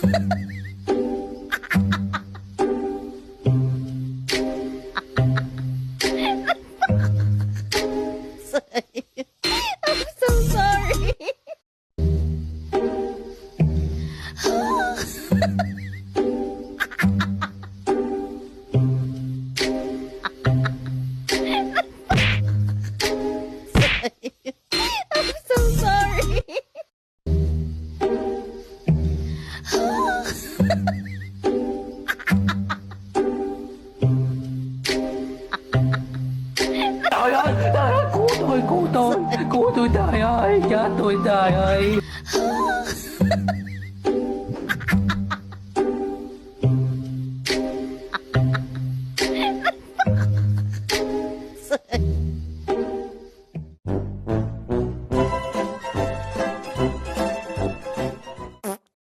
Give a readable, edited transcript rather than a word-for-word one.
I'm so sorry. I'm so sorry. Trời ơi, trời ơi, cứu tôi, trời ơi, chết tôi trời ơi.